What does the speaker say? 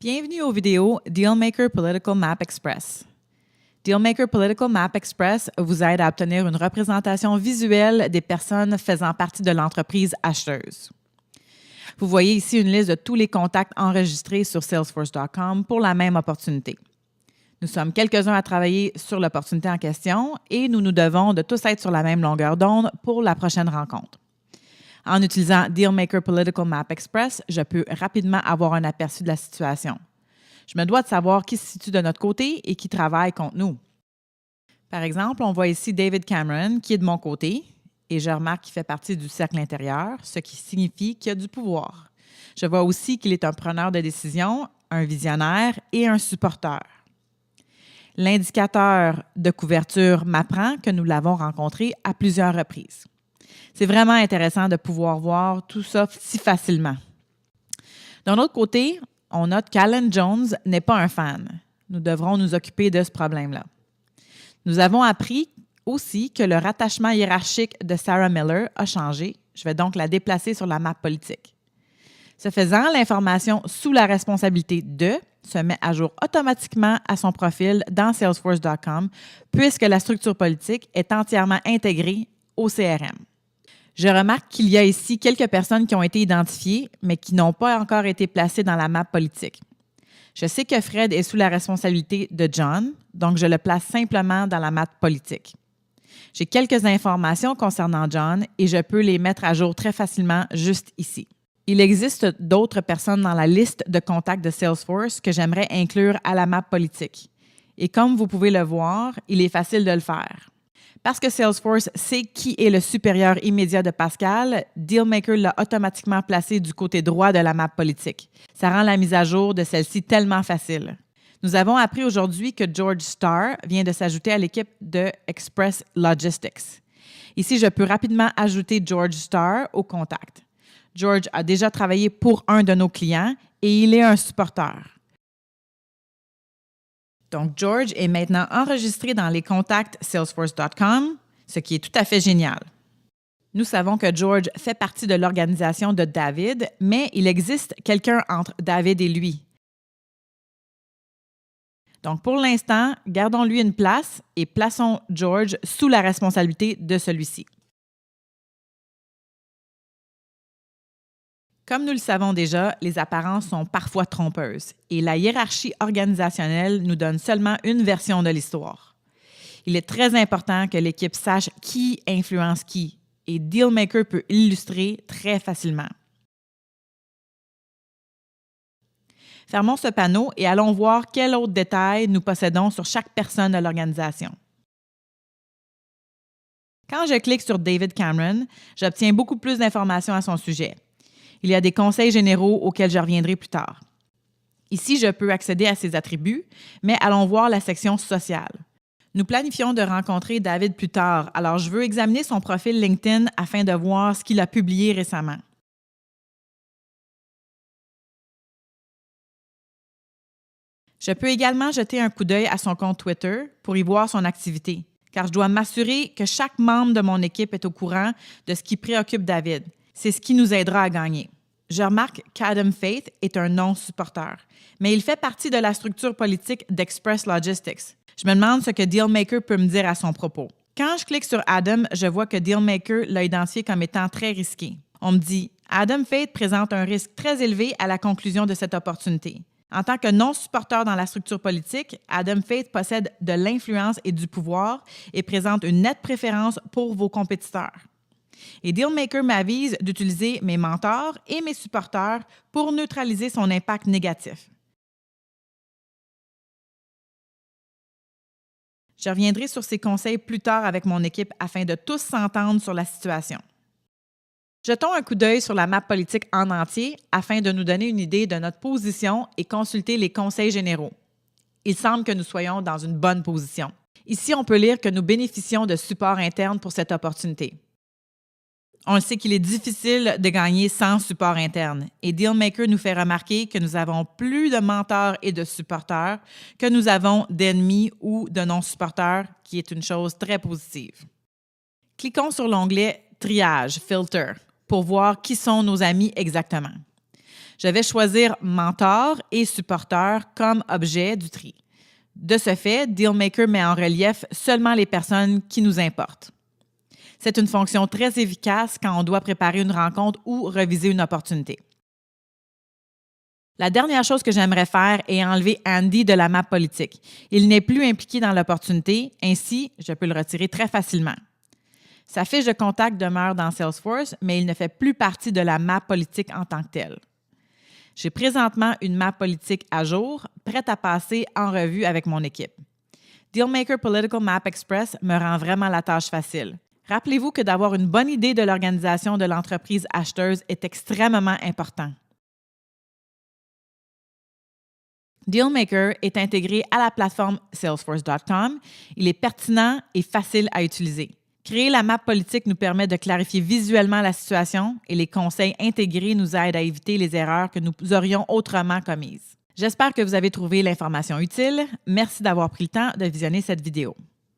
Bienvenue aux vidéos Dealmaker Political Map Express. Dealmaker Political Map Express vous aide à obtenir une représentation visuelle des personnes faisant partie de l'entreprise acheteuse. Vous voyez ici une liste de tous les contacts enregistrés sur Salesforce.com pour la même opportunité. Nous sommes quelques-uns à travailler sur l'opportunité en question et nous nous devons de tous être sur la même longueur d'onde pour la prochaine rencontre. En utilisant Dealmaker Political Map Express, je peux rapidement avoir un aperçu de la situation. Je me dois de savoir qui se situe de notre côté et qui travaille contre nous. Par exemple, on voit ici David Cameron qui est de mon côté et je remarque qu'il fait partie du cercle intérieur, ce qui signifie qu'il a du pouvoir. Je vois aussi qu'il est un preneur de décision, un visionnaire et un supporter. L'indicateur de couverture m'apprend que nous l'avons rencontré à plusieurs reprises. C'est vraiment intéressant de pouvoir voir tout ça si facilement. D'un autre côté, on note qu'Alan Jones n'est pas un fan. Nous devrons nous occuper de ce problème-là. Nous avons appris aussi que le rattachement hiérarchique de Sarah Miller a changé. Je vais donc la déplacer sur la map politique. Ce faisant, l'information sous la responsabilité de se met à jour automatiquement à son profil dans Salesforce.com puisque la structure politique est entièrement intégrée au CRM. Je remarque qu'il y a ici quelques personnes qui ont été identifiées, mais qui n'ont pas encore été placées dans la map politique. Je sais que Fred est sous la responsabilité de John, donc je le place simplement dans la map politique. J'ai quelques informations concernant John et je peux les mettre à jour très facilement juste ici. Il existe d'autres personnes dans la liste de contacts de Salesforce que j'aimerais inclure à la map politique. Et comme vous pouvez le voir, il est facile de le faire. Parce que Salesforce sait qui est le supérieur immédiat de Pascal, Dealmaker l'a automatiquement placé du côté droit de la map politique. Ça rend la mise à jour de celle-ci tellement facile. Nous avons appris aujourd'hui que George Starr vient de s'ajouter à l'équipe de Express Logistics. Ici, je peux rapidement ajouter George Starr au contact. George a déjà travaillé pour un de nos clients et il est un supporter. Donc, George est maintenant enregistré dans les contacts Salesforce.com, ce qui est tout à fait génial. Nous savons que George fait partie de l'organisation de David, mais il existe quelqu'un entre David et lui. Donc, pour l'instant, gardons-lui une place et plaçons George sous la responsabilité de celui-ci. Comme nous le savons déjà, les apparences sont parfois trompeuses et la hiérarchie organisationnelle nous donne seulement une version de l'histoire. Il est très important que l'équipe sache qui influence qui et Dealmaker peut illustrer très facilement. Fermons ce panneau et allons voir quels autres détails nous possédons sur chaque personne de l'organisation. Quand je clique sur David Cameron, j'obtiens beaucoup plus d'informations à son sujet. Il y a des conseils généraux auxquels je reviendrai plus tard. Ici, je peux accéder à ses attributs, mais allons voir la section sociale. Nous planifions de rencontrer David plus tard, alors je veux examiner son profil LinkedIn afin de voir ce qu'il a publié récemment. Je peux également jeter un coup d'œil à son compte Twitter pour y voir son activité, car je dois m'assurer que chaque membre de mon équipe est au courant de ce qui préoccupe David. C'est ce qui nous aidera à gagner. Je remarque qu'Adam Faith est un non-supporter, mais il fait partie de la structure politique d'Express Logistics. Je me demande ce que Dealmaker peut me dire à son propos. Quand je clique sur Adam, je vois que Dealmaker l'a identifié comme étant très risqué. On me dit « Adam Faith présente un risque très élevé à la conclusion de cette opportunité. En tant que non-supporter dans la structure politique, Adam Faith possède de l'influence et du pouvoir et présente une nette préférence pour vos compétiteurs. Et Dealmaker m'avise d'utiliser mes mentors et mes supporters pour neutraliser son impact négatif. Je reviendrai sur ces conseils plus tard avec mon équipe afin de tous s'entendre sur la situation. Jetons un coup d'œil sur la map politique en entier afin de nous donner une idée de notre position et consulter les conseils généraux. Il semble que nous soyons dans une bonne position. Ici, on peut lire que nous bénéficions de support interne pour cette opportunité. On le sait qu'il est difficile de gagner sans support interne et Dealmaker nous fait remarquer que nous avons plus de mentors et de supporters que nous avons d'ennemis ou de non-supporters, qui est une chose très positive. Cliquons sur l'onglet « Triage » (Filter) pour voir qui sont nos amis exactement. Je vais choisir mentor et supporteur comme objet du tri. De ce fait, Dealmaker met en relief seulement les personnes qui nous importent. C'est une fonction très efficace quand on doit préparer une rencontre ou reviser une opportunité. La dernière chose que j'aimerais faire est enlever Andy de la map politique. Il n'est plus impliqué dans l'opportunité, ainsi, je peux le retirer très facilement. Sa fiche de contact demeure dans Salesforce, mais il ne fait plus partie de la map politique en tant que telle. J'ai présentement une map politique à jour, prête à passer en revue avec mon équipe. Dealmaker Political Map Express me rend vraiment la tâche facile. Rappelez-vous que d'avoir une bonne idée de l'organisation de l'entreprise acheteuse est extrêmement important. Dealmaker est intégré à la plateforme Salesforce.com. Il est pertinent et facile à utiliser. Créer la map politique nous permet de clarifier visuellement la situation et les conseils intégrés nous aident à éviter les erreurs que nous aurions autrement commises. J'espère que vous avez trouvé l'information utile. Merci d'avoir pris le temps de visionner cette vidéo.